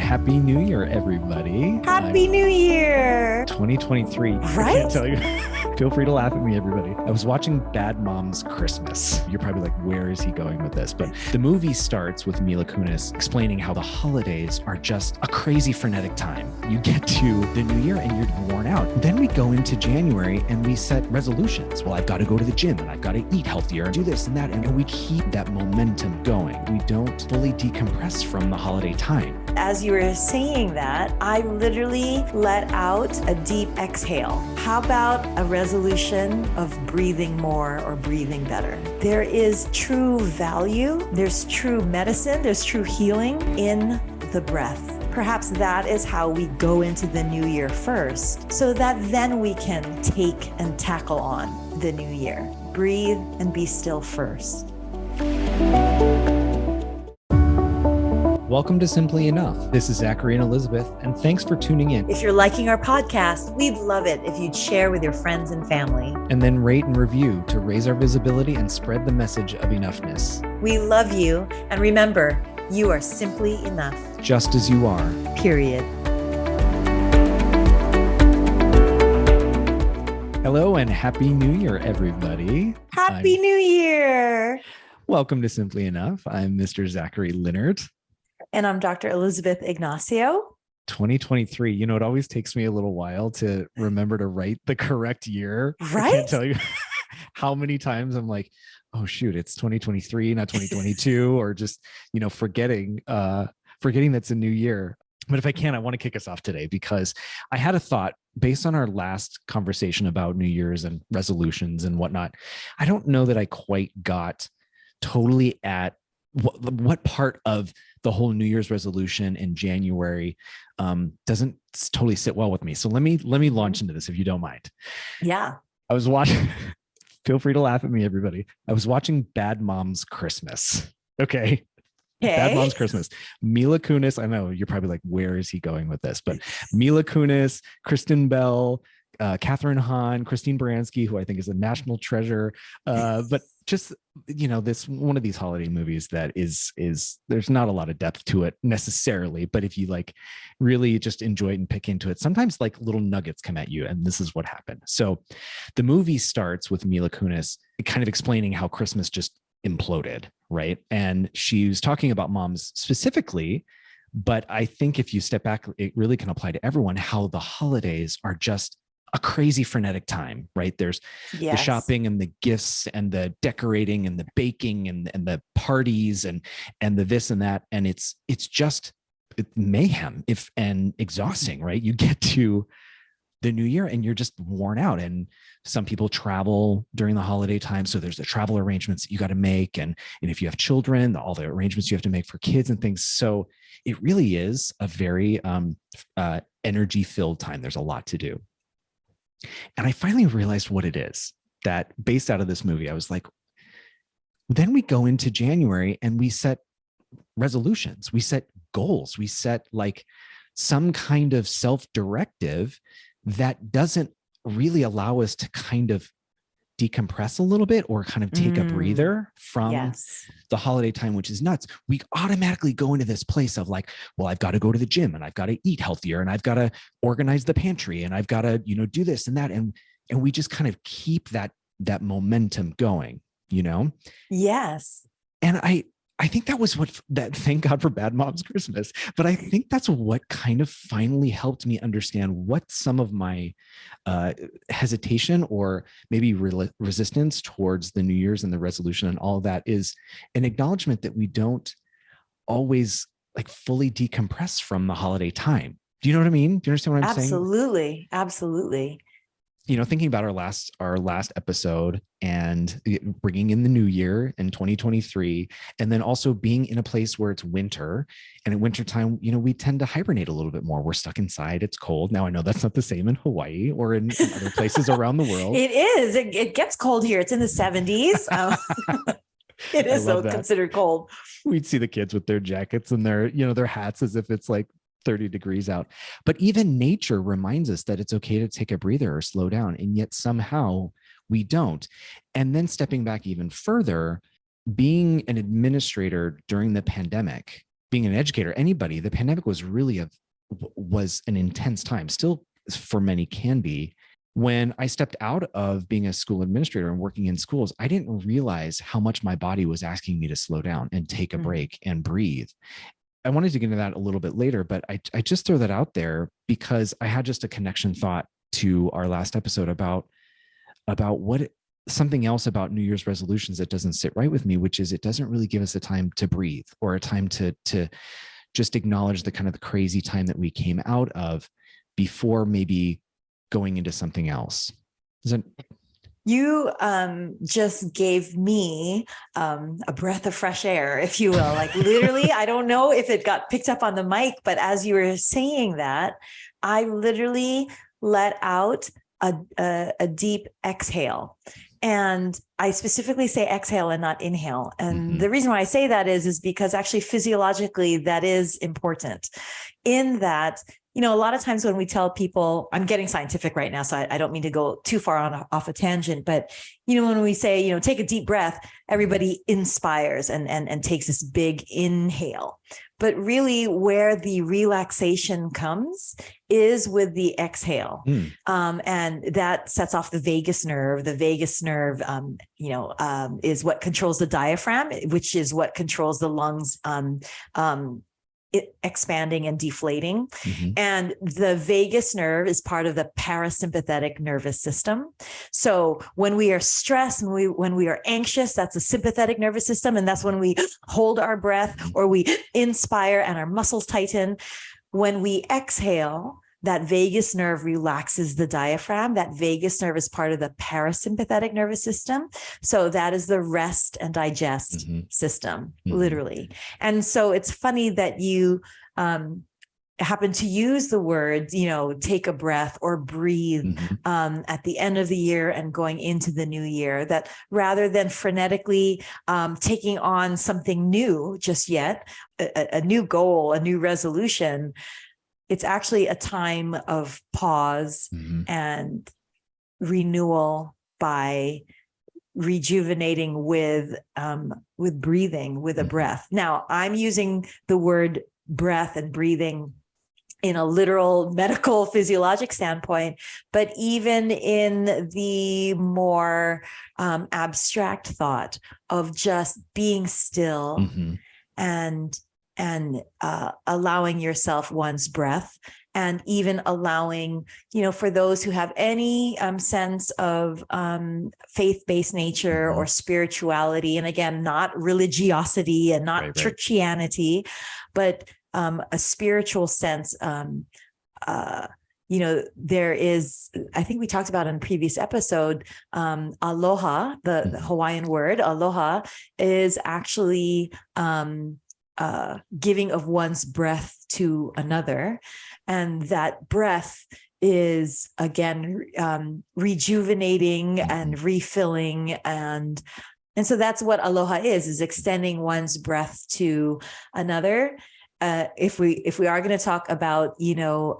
Happy New Year, everybody. Happy New Year. 2023. Right? I can't tell you. Feel free to laugh at me, everybody. I was watching Bad Moms Christmas. You're probably like, where is he going with this? But the movie starts with Mila Kunis explaining how the holidays are just a crazy frenetic time. You get to the new year and you're worn out. Then we go into January and we set resolutions. Well, I've got to go to the gym and I've got to eat healthier and do this and that. And we keep that momentum going. We don't fully decompress from the holiday time. As you were saying that, I literally let out a deep exhale. How about a resolution of breathing more or breathing better? There is true value, there's true medicine, there's true healing in the breath. Perhaps that is how we go into the new year first, so that then we can take and tackle on the new year. Breathe and be still first. Welcome to Simply Enough. This is Zachary and Elizabeth, and thanks for tuning in. If you're liking our podcast, we'd love it if you'd share with your friends and family. And then rate and review to raise our visibility and spread the message of enoughness. We love you, and remember, you are simply enough. Just as you are. Period. Hello and Happy New Year, everybody. Happy New Year. Welcome to Simply Enough. I'm Mr. Zachary Leonard. And I'm Dr. Elizabeth Ignacio. 2023. You know, it always takes me a little while to remember to write the correct year. Right? I can't tell you how many times I'm like, oh shoot, it's 2023, not 2022, or just, forgetting that's a new year. But if I can, I want to kick us off today because I had a thought based on our last conversation about New Year's and resolutions and whatnot. I don't know that I quite got totally at what part of the whole New Year's resolution in January doesn't totally sit well with me. So let me launch into this if you don't mind. Yeah. I was watching, feel free to laugh at me, everybody. I was watching Bad Moms Christmas. Okay. Bad Moms Christmas. Mila Kunis. I know you're probably like, where is he going with this? But Mila Kunis, Kristen Bell, Catherine Hahn, Christine Baranski, who I think is a national treasure. But just, this one of these holiday movies that is there's not a lot of depth to it necessarily, but if you like really just enjoy it and pick into it, sometimes like little nuggets come at you, and this is what happened. So the movie starts with Mila Kunis kind of explaining how Christmas just imploded, right? And she was talking about moms specifically, but I think if you step back, it really can apply to everyone, how the holidays are just a crazy frenetic time, right? There's the shopping and the gifts and the decorating and the baking and the parties and the this and that. And it's just mayhem and exhausting, right? You get to the new year and you're just worn out, and some people travel during the holiday time. So there's the travel arrangements that you got to make. And if you have children, all the arrangements you have to make for kids and things. So it really is a very energy filled time. There's a lot to do. And I finally realized what it is that based out of this movie, I was like, then we go into January and we set resolutions, we set goals, we set like some kind of self-directive that doesn't really allow us to kind of decompress a little bit or kind of take a breather from the holiday time, which is nuts. We automatically go into this place of like, well, I've got to go to the gym and I've got to eat healthier and I've got to organize the pantry and I've got to, do this and that. And we just kind of keep that momentum going, Yes. And I think that was thank God for Bad Moms Christmas, but I think that's what kind of finally helped me understand what some of my hesitation or maybe resistance towards the New Year's and the resolution and all of that is an acknowledgement that we don't always like fully decompress from the holiday time. Do you know what I mean? Do you understand what I'm saying? Absolutely. Absolutely. Thinking about our last episode and bringing in the new year in 2023, and then also being in a place where it's winter, and at wintertime, we tend to hibernate a little bit more. We're stuck inside. It's cold. Now I know that's not the same in Hawaii or in other places around the world. It is. It gets cold here. It's in the 70s. It is so considered cold. We'd see the kids with their jackets and their hats as if it's like 30 degrees out. But even nature reminds us that it's okay to take a breather or slow down. And yet somehow we don't. And then stepping back even further, being an administrator during the pandemic, being an educator, anybody, the pandemic was really was an intense time, still for many can be. When I stepped out of being a school administrator and working in schools, I didn't realize how much my body was asking me to slow down and take a break and breathe. I wanted to get into that a little bit later, but I just throw that out there because I had just a connection thought to our last episode about what something else about New Year's resolutions that doesn't sit right with me, which is it doesn't really give us a time to breathe or a time to just acknowledge the kind of the crazy time that we came out of before maybe going into something else. You just gave me a breath of fresh air, if you will. Like literally, I don't know if it got picked up on the mic, but as you were saying that, I literally let out a deep exhale. And I specifically say exhale and not inhale. And the reason why I say that is because actually physiologically that is important in that, you know, a lot of times when we tell people, I'm getting scientific right now, so I don't mean to go too far off a tangent, but, you know, when we say, you know, take a deep breath, everybody inspires and takes this big inhale. But really where the relaxation comes is with the exhale. And that sets off the vagus nerve. The vagus nerve, is what controls the diaphragm, which is what controls the lungs, expanding and deflating. And the vagus nerve is part of the parasympathetic nervous system. So when we are stressed, when we are anxious, that's a sympathetic nervous system. And that's when we hold our breath or we inspire and our muscles tighten. When we exhale, that vagus nerve relaxes the diaphragm. That vagus nerve is part of the parasympathetic nervous system. So that is the rest and digest system, literally. And so it's funny that you happen to use the words, you know, take a breath or breathe at the end of the year and going into the new year, that rather than frenetically taking on something new just yet, a new goal, a new resolution, it's actually a time of pause and renewal by rejuvenating with breathing, with a breath. Now, I'm using the word breath and breathing in a literal medical physiologic standpoint, but even in the more abstract thought of just being still and allowing yourself one's breath, and even allowing, you know, for those who have any sense of faith-based nature or spirituality, and again, not religiosity and not churchianity, but a spiritual sense. You know, there is, I think we talked about in a previous episode, aloha, the Hawaiian word, aloha is actually giving of one's breath to another. And that breath is, again, rejuvenating and refilling. And so that's what aloha is extending one's breath to another. If we are going to talk about, you know,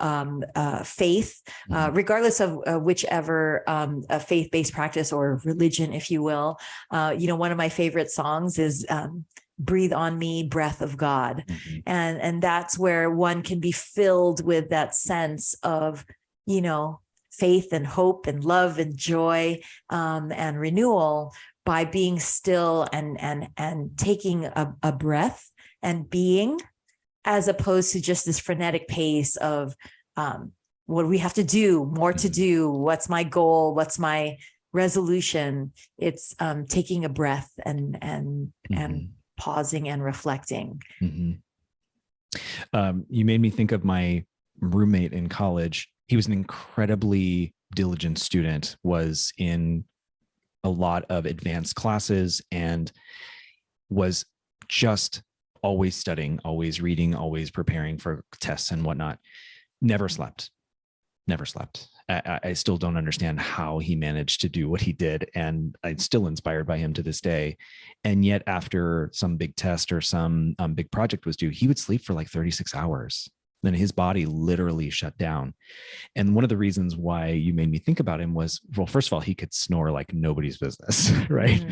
faith, regardless of whichever faith-based practice or religion, if you will, you know, one of my favorite songs is Breathe on Me, Breath of God. And that's where one can be filled with that sense of, you know, faith and hope and love and joy and renewal by being still and taking a breath and being, as opposed to just this frenetic pace of what do we have to do, more to do, what's my goal, what's my resolution. It's taking a breath and pausing and reflecting. You made me think of my roommate in college. He was an incredibly diligent student, was in a lot of advanced classes, and was just always studying, always reading, always preparing for tests and whatnot. Never slept. I still don't understand how he managed to do what he did. And I'm still inspired by him to this day. And yet after some big test or some big project was due, he would sleep for like 36 hours. Then his body literally shut down. And one of the reasons why you made me think about him was, well, first of all, he could snore like nobody's business, right?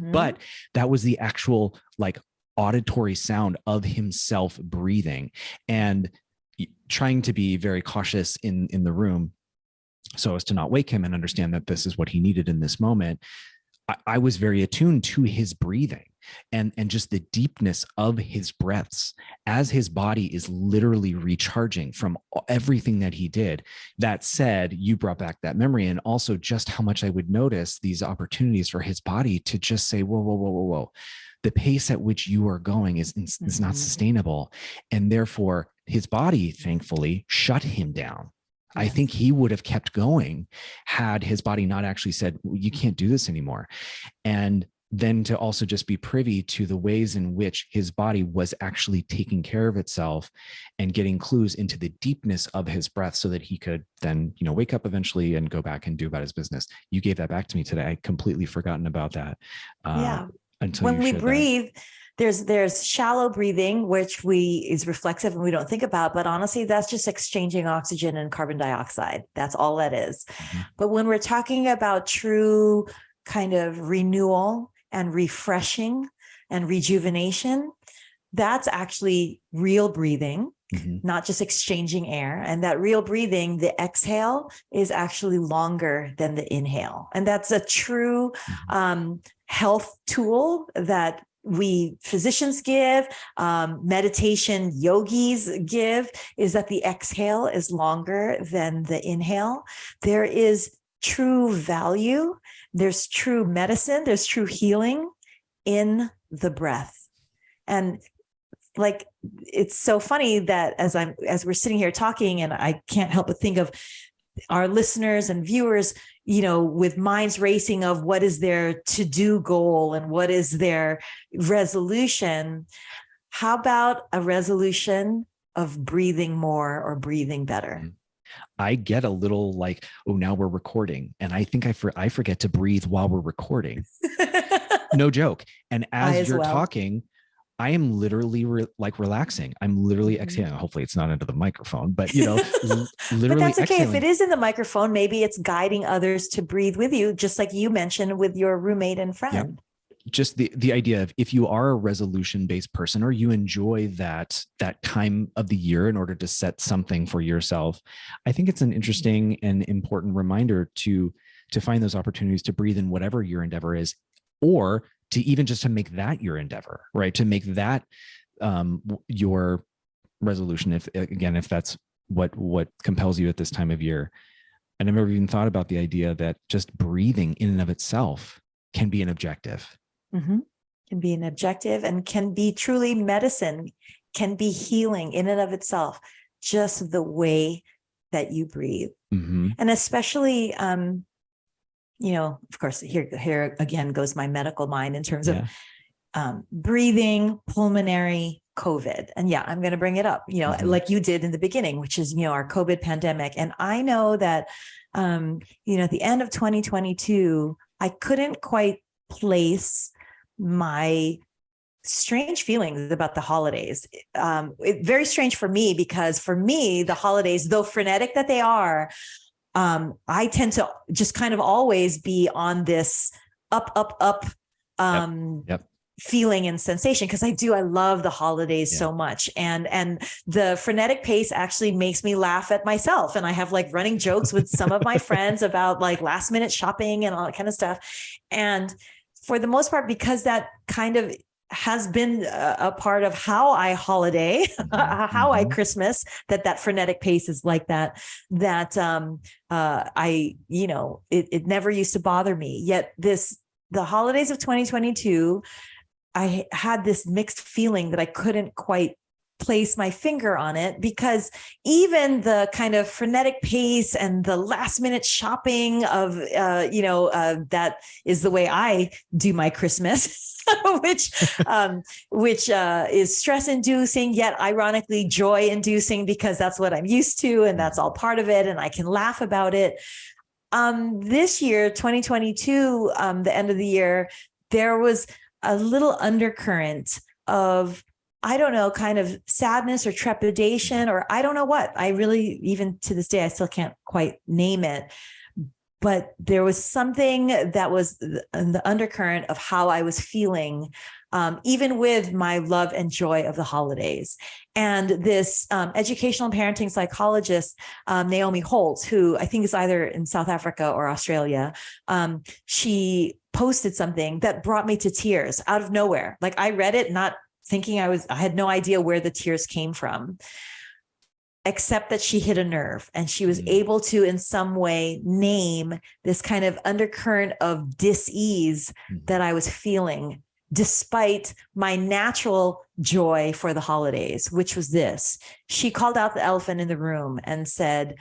But that was the actual like auditory sound of himself breathing, and trying to be very cautious in the room so as to not wake him and understand that this is what he needed in this moment. I was very attuned to his breathing and just the deepness of his breaths as his body is literally recharging from everything that he did. That said, you brought back that memory, and also just how much I would notice these opportunities for his body to just say, whoa, whoa, whoa, whoa, whoa. The pace at which you are going is not sustainable. And therefore his body, thankfully, shut him down. I think he would have kept going had his body not actually said, well, you can't do this anymore. And then to also just be privy to the ways in which his body was actually taking care of itself and getting clues into the deepness of his breath so that he could then, wake up eventually and go back and do about his business. You gave that back to me today. I completely forgotten about that. Until when we breathe, there's shallow breathing, which is reflexive and we don't think about, but honestly, that's just exchanging oxygen and carbon dioxide. That's all that is. Mm-hmm. But when we're talking about true kind of renewal and refreshing and rejuvenation, that's actually real breathing, not just exchanging air. And that real breathing, the exhale is actually longer than the inhale. And that's a true health tool that we physicians give, meditation yogis give, is that the exhale is longer than the inhale. There is true value. There's true medicine. There's true healing in the breath. And like, it's so funny that as we're sitting here talking, and I can't help but think of our listeners and viewers, with minds racing of what is their to-do goal and what is their resolution. How about a resolution of breathing more or breathing better? I get a little like, oh, now we're recording. And I think I forget to breathe while we're recording. No joke. And as you're talking, I am literally relaxing. I'm literally exhaling. Hopefully it's not into the microphone, but literally but that's okay. exhaling. If it is in the microphone, maybe it's guiding others to breathe with you, just like you mentioned with your roommate and friend. Yep. Just the idea of, if you are a resolution-based person or you enjoy that time of the year in order to set something for yourself, I think it's an interesting and important reminder to find those opportunities to breathe in whatever your endeavor is, or to even just to make that your endeavor, right? To make that your resolution, if that's what compels you at this time of year. I never even thought about the idea that just breathing in and of itself can be an objective. Mm-hmm. Can be an objective and can be truly medicine, can be healing in and of itself, just the way that you breathe. Mm-hmm. And especially, of course, here again goes my medical mind in terms of breathing, pulmonary, COVID. And I'm going to bring it up, like you did in the beginning, which is, our COVID pandemic. And I know that, at the end of 2022, I couldn't quite place my strange feelings about the holidays. Very strange for me, because for me, the holidays, though frenetic that they are, I tend to just kind of always be on this up, feeling and sensation, because I love the holidays so much. And the frenetic pace actually makes me laugh at myself. And I have like running jokes with some of my friends about like last minute shopping and all that kind of stuff. And for the most part, because that kind of has been a part of how I holiday, how I Christmas, that frenetic pace is like that, it never used to bother me. Yet the holidays of 2022, I had this mixed feeling that I couldn't quite place my finger on it, because even the kind of frenetic pace and the last minute shopping of, that is the way I do my Christmas, which is stress inducing, yet ironically joy inducing, because that's what I'm used to. And that's all part of it. And I can laugh about it. This year, 2022, the end of the year, there was a little undercurrent of, I don't know, kind of sadness or trepidation, or I don't know what. I really, even to this day, I still can't quite name it. But there was something that was the undercurrent of how I was feeling even with my love and joy of the holidays. And this educational parenting psychologist, Naomi Holt, who I think is either in South Africa or Australia, she posted something that brought me to tears out of nowhere. Like, I read it, not thinking I had no idea where the tears came from, except that she hit a nerve, and she was able to in some way name this kind of undercurrent of dis-ease that I was feeling despite my natural joy for the holidays, which was this. She called out the elephant in the room and said,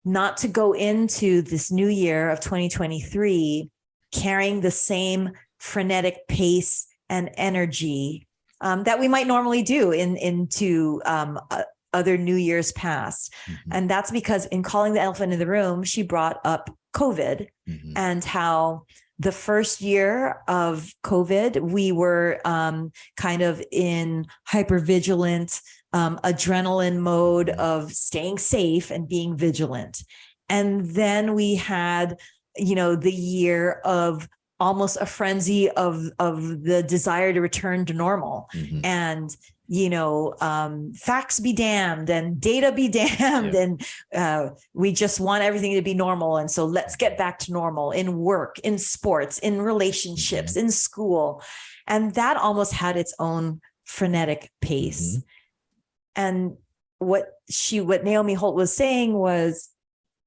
not to go into this new year of 2023 carrying the same frenetic pace and energy that we might normally do into other New Year's past. And that's because in calling the elephant in the room, she brought up COVID and how the first year of COVID, we were kind of in hypervigilant, adrenaline mode of staying safe and being vigilant. And then we had, the year of almost a frenzy of the desire to return to normal. And facts be damned and data be damned. And we just want everything to be normal. And so let's get back to normal in work, in sports, in relationships, in school. And that almost had its own frenetic pace. And what Naomi Holt was saying was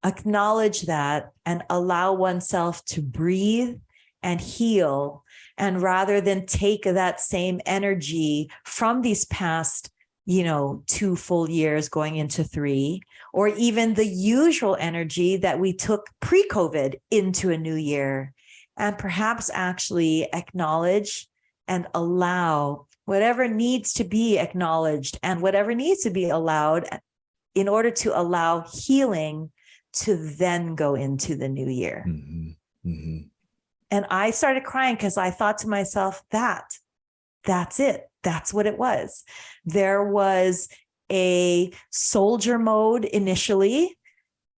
acknowledge that and allow oneself to breathe and heal. And rather than take that same energy from these past, 2 full years going into 3, or even the usual energy that we took pre-COVID into a new year, and perhaps actually acknowledge and allow whatever needs to be acknowledged and whatever needs to be allowed in order to allow healing to then go into the new year. And I started crying because I thought to myself, that's it. That's what it was. There was a soldier mode initially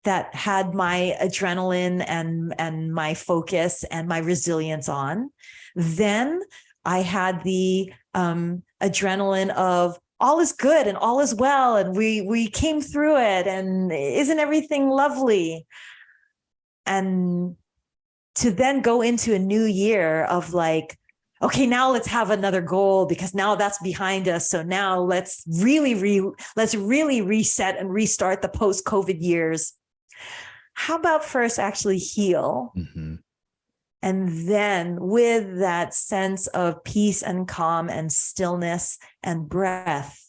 that had my adrenaline and my focus and my resilience on. Then I had the adrenaline of all is good and all is well, and we came through it, and isn't everything lovely? And to then go into a new year of like, okay, now let's have another goal because now that's behind us. So now let's really reset and restart the post-COVID years. How about first actually heal? And then with that sense of peace and calm and stillness and breath,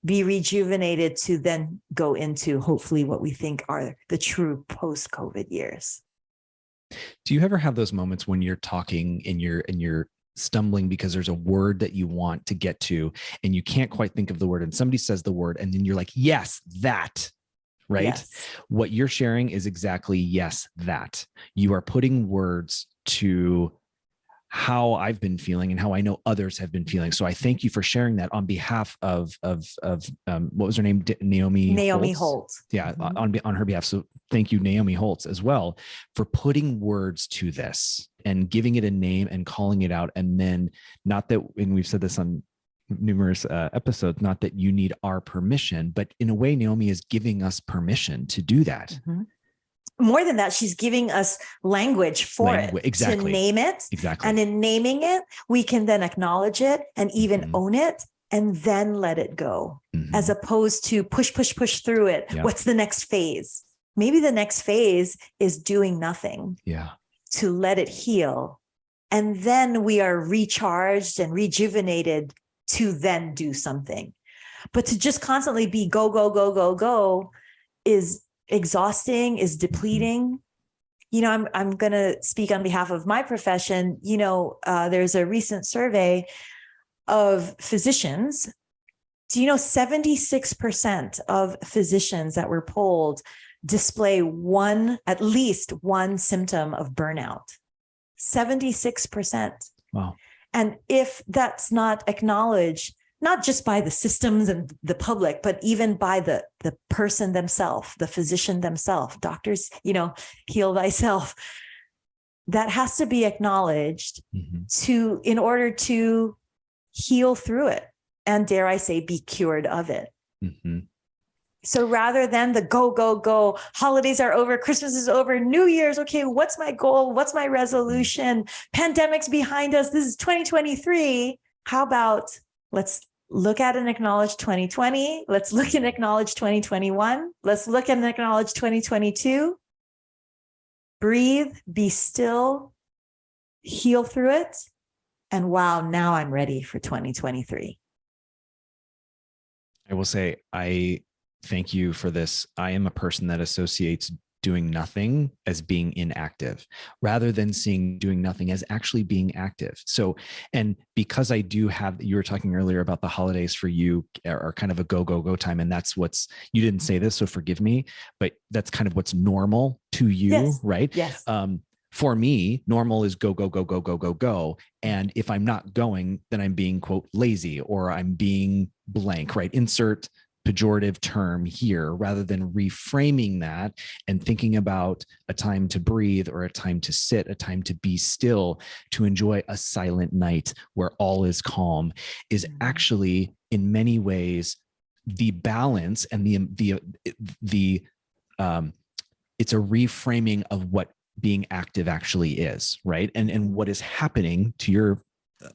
be rejuvenated to then go into hopefully what we think are the true post-COVID years. Do you ever have those moments when you're talking and you're stumbling because there's a word that you want to get to and you can't quite think of the word, and somebody says the word and then you're like, yes, that, right? Yes. What you're sharing is exactly, yes, that. You are putting words to how I've been feeling and how I know others have been feeling. So I thank you for sharing that on behalf of what was her name? Naomi Holt. Yeah. On her behalf. So thank you, Naomi Holtz, as well, for putting words to this and giving it a name and calling it out. And then not that, and we've said this on numerous episodes, not that you need our permission, but in a way, Naomi is giving us permission to do that. More than that, she's giving us language for it, exactly. To name it. Exactly. And in naming it, we can then acknowledge it and even own it and then let it go, as opposed to push through it. Yeah. What's the next phase? Maybe the next phase is doing nothing. Yeah. To let it heal. And then we are recharged and rejuvenated to then do something. But to just constantly be go is exhausting, is depleting. I'm going to speak on behalf of my profession. There's a recent survey of physicians. Do you know 76% of physicians that were polled display at least one symptom of burnout? 76%. Wow. And if that's not acknowledged, not just by the systems and the public, but even by the person themselves, the physician themselves, doctors, heal thyself. that has to be acknowledged in order to heal through it. And dare I say, be cured of it. So rather than the go, go, go, holidays are over, Christmas is over, New Year's, okay, what's my goal? What's my resolution? Pandemic's behind us. This is 2023. How about let's look at and acknowledge 2020. Let's look and acknowledge 2021. Let's look and acknowledge 2022. Breathe, be still, heal through it. And wow, now I'm ready for 2023. I will say, I thank you for this. I am a person that associates doing nothing as being inactive rather than seeing doing nothing as actually being active. So, and because I do have, you were talking earlier about the holidays for you are kind of a go, go, go time. And that's you didn't say this, so forgive me, but that's kind of what's normal to you, yes. right? Yes. For me, normal is go, go, go, go, go, go, go. And if I'm not going, then I'm being, quote, lazy, or I'm being blank, right? Insert pejorative term here, rather than reframing that and thinking about a time to breathe, or a time to sit, a time to be still, to enjoy a silent night where all is calm, is actually in many ways the balance and it's a reframing of what being active actually is, right? And what is happening to your,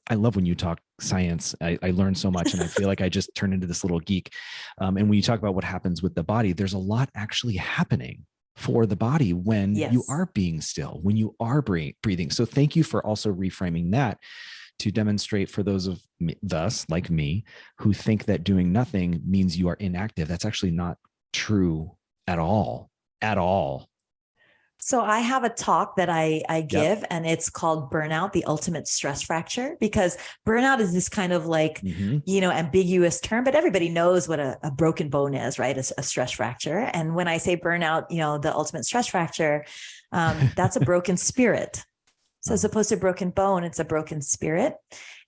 I love when you talk science. I learn so much, and I feel like I just turn into this little geek. And when you talk about what happens with the body, there's a lot actually happening for the body when you are being still, when you are breathing. So thank you for also reframing that to demonstrate for those of us like me who think that doing nothing means you are inactive. That's actually not true at all. So I have a talk that I give, and it's called Burnout, the Ultimate Stress Fracture, because burnout is this kind of like, ambiguous term, but everybody knows what a broken bone is, right? A stress fracture. And when I say burnout, the ultimate stress fracture, that's a broken spirit. So as opposed to broken bone, it's a broken spirit.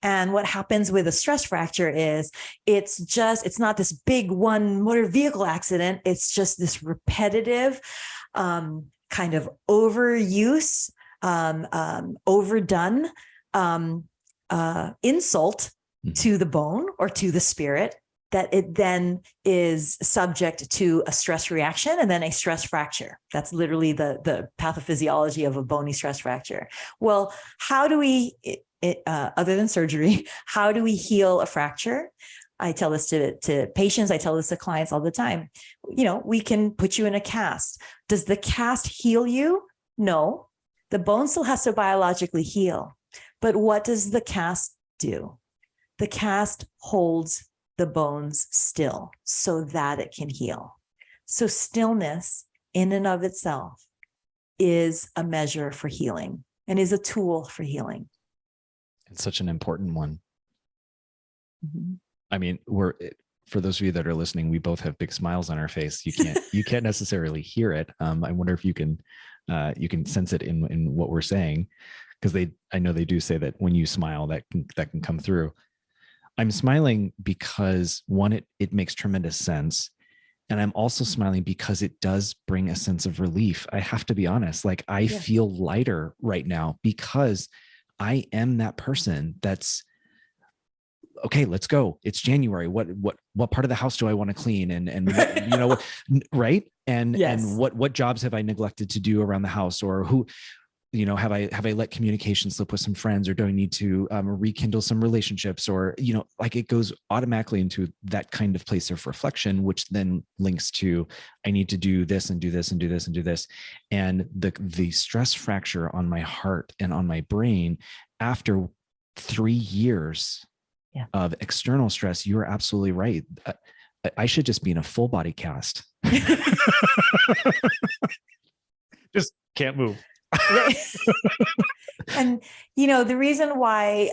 And what happens with a stress fracture is it's not this big one motor vehicle accident. It's just this repetitive, kind of overuse, overdone insult to the bone or to the spirit, that it then is subject to a stress reaction and then a stress fracture. That's literally the pathophysiology of a bony stress fracture. Well, how do we, other than surgery, how do we heal a fracture? I tell this to patients. I tell this to clients all the time. We can put you in a cast. Does the cast heal you? No. The bone still has to biologically heal. But what does the cast do? The cast holds the bones still so that it can heal. So stillness in and of itself is a measure for healing and is a tool for healing. It's such an important one. I mean, for those of you that are listening, we both have big smiles on our face. You can't necessarily hear it. I wonder if you can sense it in what we're saying, because I know they do say that when you smile, that can come through. I'm smiling because one, it makes tremendous sense. And I'm also smiling because it does bring a sense of relief. I have to be honest. Like I feel lighter right now because I am that person that's, okay, let's go. It's January. What part of the house do I want to clean? And right? And what jobs have I neglected to do around the house, or who, have I let communication slip with some friends, or do I need to rekindle some relationships, or like it goes automatically into that kind of place of reflection, which then links to I need to do this and do this and do this and do this, and the stress fracture on my heart and on my brain after 3 years of external stress. You are absolutely right. I should just be in a full body cast. Just can't move. And the reason why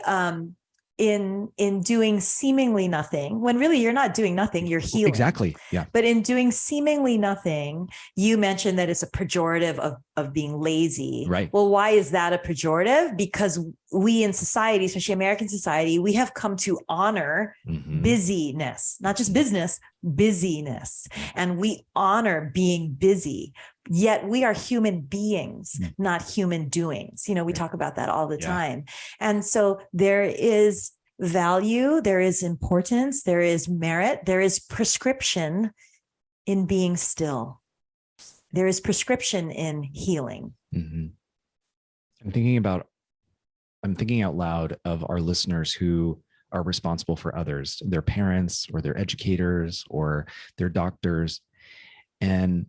in doing seemingly nothing, when really you're not doing nothing, you're healing. Exactly. Yeah. But in doing seemingly nothing, you mentioned that it's a pejorative of being lazy. Right. Well, why is that a pejorative? Because we in society, especially American society, we have come to honor busyness, not just business, busyness. And we honor being busy. Yet we are human beings, not human doings. You know, we talk about that all the time. And so there is value, there is importance, there is merit, there is prescription in being still. There is prescription in healing. I'm thinking out loud of our listeners who are responsible for others, their parents or their educators or their doctors. And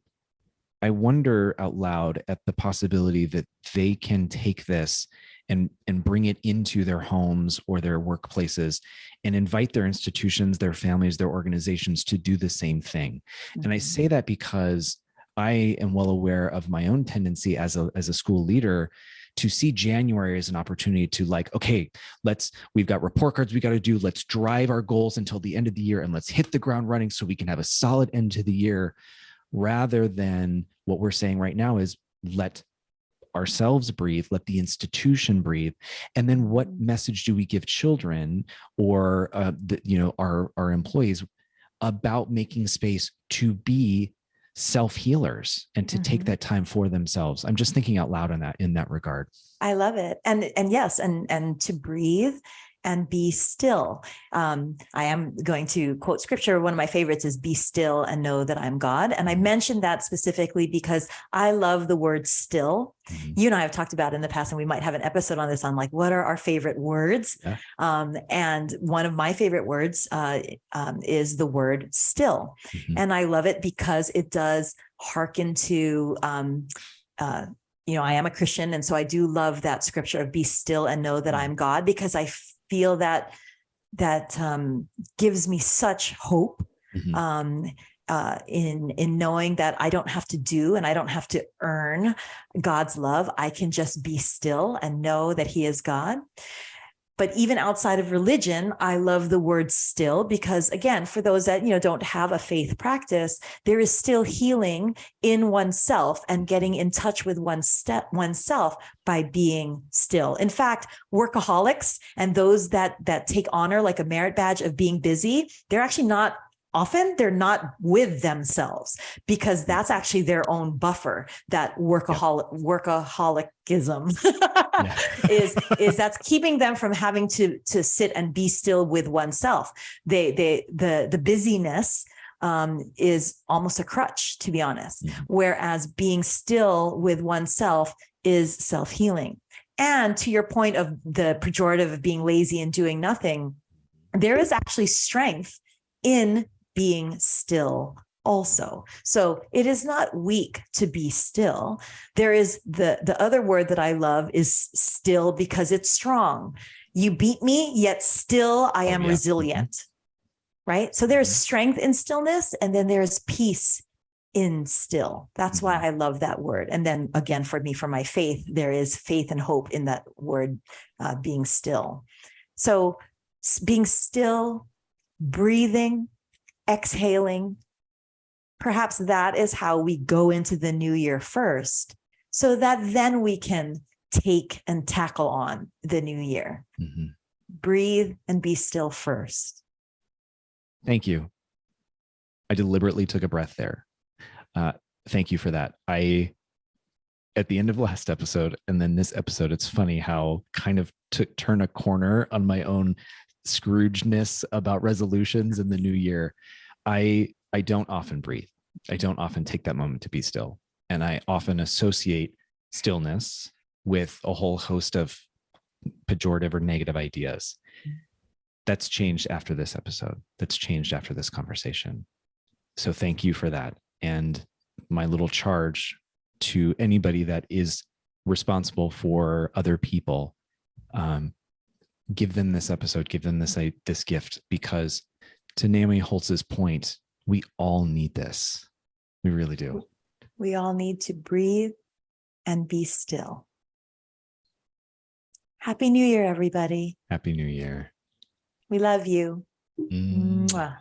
I wonder out loud at the possibility that they can take this and bring it into their homes or their workplaces and invite their institutions, their families, their organizations to do the same thing. And I say that because I am well aware of my own tendency as a school leader to see January as an opportunity to like, okay, we've got report cards we got to do. Let's drive our goals until the end of the year and let's hit the ground running so we can have a solid end to the year, rather than what we're saying right now is let ourselves breathe, let the institution breathe. And then what message do we give children or our employees about making space to be self-healers and to take that time for themselves? I'm just thinking out loud in that regard. I love it. And yes, and to breathe and be still. I am going to quote scripture. One of my favorites is be still and know that I'm God. And I mentioned that specifically because I love the word still. You and I have talked about in the past, and we might have an episode on this on like, what are our favorite words? And one of my favorite words is the word still. And I love it because it does hearken to, I am a Christian. And so I do love that scripture of be still and know that I'm God, because I feel that gives me such hope in knowing that I don't have to do and I don't have to earn God's love. I can just be still and know that He is God. But even outside of religion, I love the word still because, again, for those that, don't have a faith practice, there is still healing in oneself and getting in touch with oneself by being still. In fact, workaholics and those that take honor like a merit badge of being busy, they're actually not they're not with themselves, because that's actually their own buffer. That workaholicism is that's keeping them from having to sit and be still with oneself. The busyness is almost a crutch, to be honest. Whereas being still with oneself is self-healing. And to your point of the pejorative of being lazy and doing nothing, there is actually strength in being still also. So it is not weak to be still. There is the other word that I love is still, because it's strong. You beat me, yet still I am resilient, right? So there's strength in stillness, and then there's peace in still. That's why I love that word. And then again, for me, for my faith, there is faith and hope in that word, being still. So being still, breathing, exhaling, perhaps that is how we go into the new year first, so that then we can take and tackle on the new year. Breathe and be still first. Thank you. I deliberately took a breath there. Thank you for that. At the end of last episode and then this episode, it's funny how kind of turn a corner on my own Scroogeness about resolutions in the new year. I don't often breathe. I don't often take that moment to be still. And I often associate stillness with a whole host of pejorative or negative ideas. That's changed after this episode. That's changed after this conversation. So thank you for that. And my little charge to anybody that is responsible for other people, give them this episode, give them this gift, because to Naomi Holtz's point, we all need this. We really do. We all need to breathe and be still. Happy New Year, everybody. Happy New Year. We love you. Mwah.